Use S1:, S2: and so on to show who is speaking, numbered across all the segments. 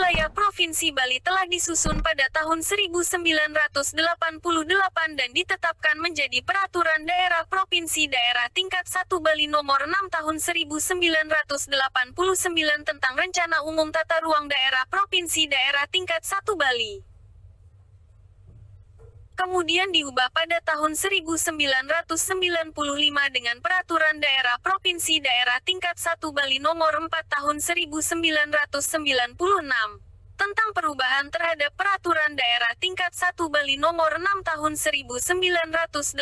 S1: Wilayah Provinsi Bali telah disusun pada tahun 1988 dan ditetapkan menjadi Peraturan Daerah Provinsi Daerah Tingkat 1 Bali Nomor 6 Tahun 1989 tentang Rencana Umum Tata Ruang Daerah Provinsi Daerah Tingkat 1 Bali. Kemudian diubah pada tahun 1995 dengan Peraturan Daerah Provinsi Daerah Tingkat 1 Bali Nomor 4 Tahun 1996, tentang perubahan terhadap Peraturan Daerah Tingkat 1 Bali Nomor 6 Tahun 1989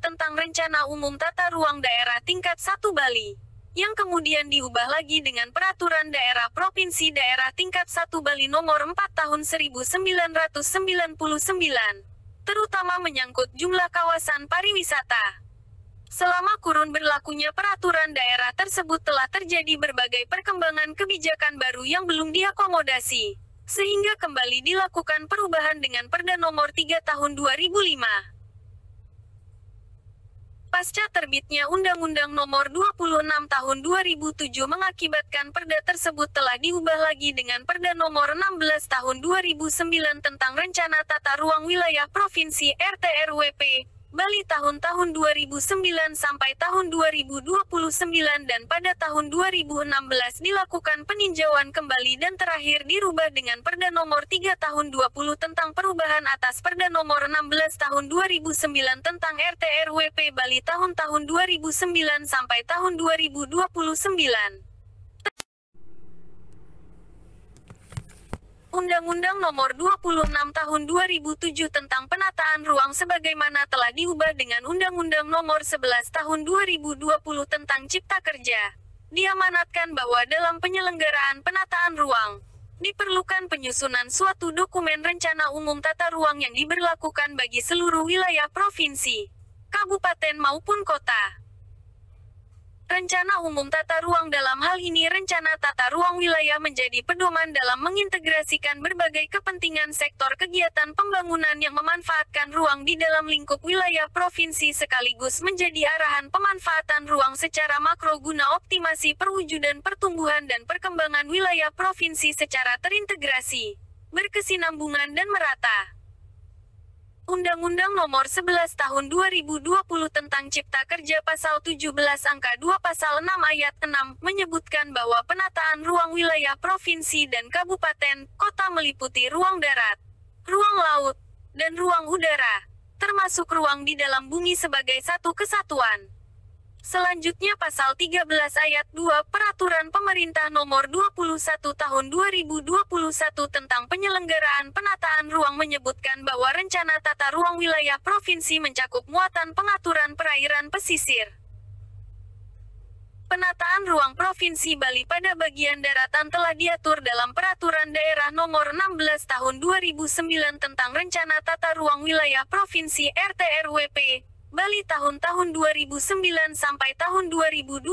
S1: tentang Rencana Umum Tata Ruang Daerah Tingkat 1 Bali, yang kemudian diubah lagi dengan Peraturan Daerah Provinsi Daerah Tingkat 1 Bali Nomor 4 Tahun 1999, terutama menyangkut jumlah kawasan pariwisata. Selama kurun berlakunya peraturan daerah tersebut telah terjadi berbagai perkembangan kebijakan baru yang belum diakomodasi, sehingga kembali dilakukan perubahan dengan Perda Nomor 3 Tahun 2005. Pasca terbitnya Undang-Undang Nomor 26 Tahun 2007 mengakibatkan perda tersebut telah diubah lagi dengan Perda Nomor 16 Tahun 2009 tentang Rencana Tata Ruang Wilayah Provinsi (RTRWP) Bali tahun-tahun 2009 sampai tahun 2029 dan pada tahun 2016 dilakukan peninjauan kembali dan terakhir dirubah dengan Perda Nomor 3 Tahun 20 tentang perubahan atas Perda Nomor 16 Tahun 2009 tentang RTRWP Bali tahun-tahun 2009 sampai tahun 2029. Undang-Undang Nomor 26 Tahun 2007 tentang Penataan Ruang sebagaimana telah diubah dengan Undang-Undang Nomor 11 Tahun 2020 tentang Cipta Kerja. Diamanatkan bahwa dalam penyelenggaraan penataan ruang, diperlukan penyusunan suatu dokumen rencana umum tata ruang yang diberlakukan bagi seluruh wilayah provinsi, kabupaten maupun kota. Rencana Umum Tata Ruang dalam hal ini Rencana Tata Ruang Wilayah menjadi pedoman dalam mengintegrasikan berbagai kepentingan sektor kegiatan pembangunan yang memanfaatkan ruang di dalam lingkup wilayah provinsi sekaligus menjadi arahan pemanfaatan ruang secara makro guna optimasi perwujudan pertumbuhan dan perkembangan wilayah provinsi secara terintegrasi, berkesinambungan dan merata. Undang-Undang Nomor 11 Tahun 2020 tentang Cipta Kerja Pasal 17 Angka 2 Pasal 6 Ayat 6 menyebutkan bahwa penataan ruang wilayah provinsi dan kabupaten, kota meliputi ruang darat, ruang laut, dan ruang udara, termasuk ruang di dalam bumi sebagai satu kesatuan. Selanjutnya Pasal 13 Ayat 2 Peraturan Pemerintah Nomor 21 Tahun 2021 tentang Penyelenggaraan Penataan Ruang menyebutkan bahwa Rencana Tata Ruang Wilayah Provinsi mencakup muatan pengaturan perairan pesisir. Penataan ruang Provinsi Bali pada bagian daratan telah diatur dalam Peraturan Daerah Nomor 16 Tahun 2009 tentang Rencana Tata Ruang Wilayah Provinsi (RTRWP) Bali tahun-tahun 2009 sampai tahun 2029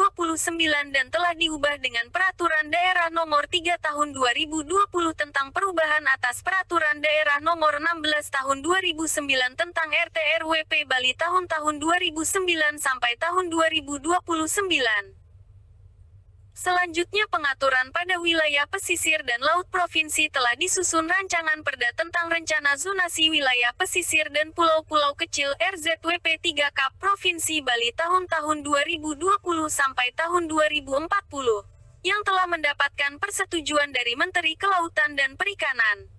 S1: dan telah diubah dengan Peraturan Daerah Nomor 3 Tahun 2020 tentang perubahan atas Peraturan Daerah Nomor 16 Tahun 2009 tentang RTRWP Bali tahun-tahun 2009 sampai tahun 2029. Selanjutnya pengaturan pada wilayah pesisir dan laut provinsi telah disusun rancangan perda tentang rencana zonasi wilayah pesisir dan pulau-pulau kecil RZWP 3K Provinsi Bali tahun-tahun 2020 sampai tahun 2040, yang telah mendapatkan persetujuan dari Menteri Kelautan dan Perikanan.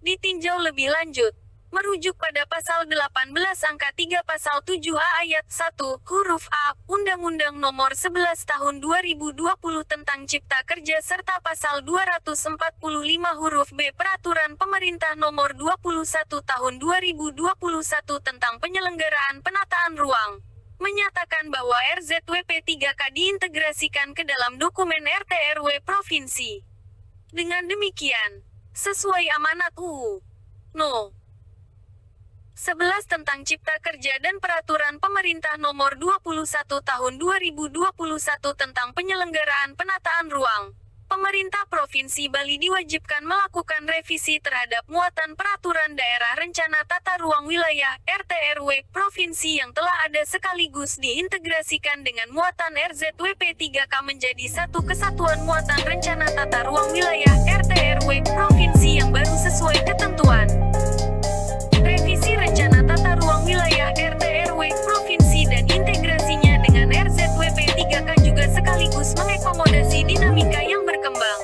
S1: Ditinjau lebih lanjut, merujuk pada Pasal 18 Angka 3 Pasal 7A Ayat 1, huruf A, Undang-Undang Nomor 11 Tahun 2020 tentang Cipta Kerja serta Pasal 245 huruf B Peraturan Pemerintah Nomor 21 Tahun 2021 tentang Penyelenggaraan Penataan Ruang, menyatakan bahwa RZWP 3K diintegrasikan ke dalam dokumen RTRW Provinsi. Dengan demikian, sesuai amanat UU No. 11 tentang Cipta Kerja dan Peraturan Pemerintah Nomor 21 Tahun 2021 tentang Penyelenggaraan Penataan Ruang, pemerintah Provinsi Bali diwajibkan melakukan revisi terhadap muatan Peraturan Daerah Rencana Tata Ruang Wilayah (RTRW) Provinsi yang telah ada sekaligus diintegrasikan dengan muatan RZWP 3K menjadi satu kesatuan muatan Rencana Tata Ruang Wilayah (RTRW) Provinsi yang baru sesuai ketentuan. Revisi Rencana Tata Ruang Wilayah (RTRW) Provinsi dan integrasinya dengan RZWP 3K juga sekaligus mengakomodasi dinamika yang berkembang.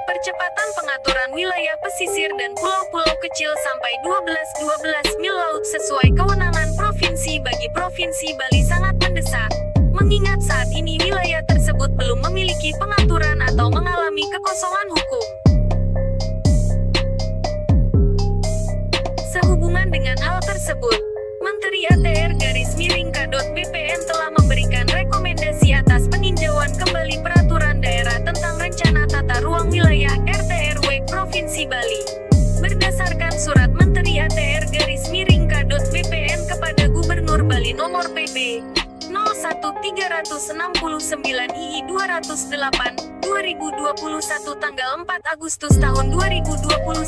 S1: Percepatan pengaturan wilayah pesisir dan pulau-pulau kecil sampai 12 mil laut sesuai kewenangan provinsi bagi Provinsi Bali sangat mendesak, mengingat saat ini wilayah tersebut belum memiliki pengaturan atau mengalami kekosongan hukum. Sehubungan dengan hal tersebut, Menteri ATR-BPN telah memberikan rekomendasi atas peninjauan kembali Peraturan Daerah tentang Rencana Tata Ruang Wilayah (RTRW) Provinsi Bali. Berdasarkan Surat Menteri ATR-BPN kepada Gubernur Bali Nomor PB 01369/II 208/2021 tanggal 4 Agustus tahun 2021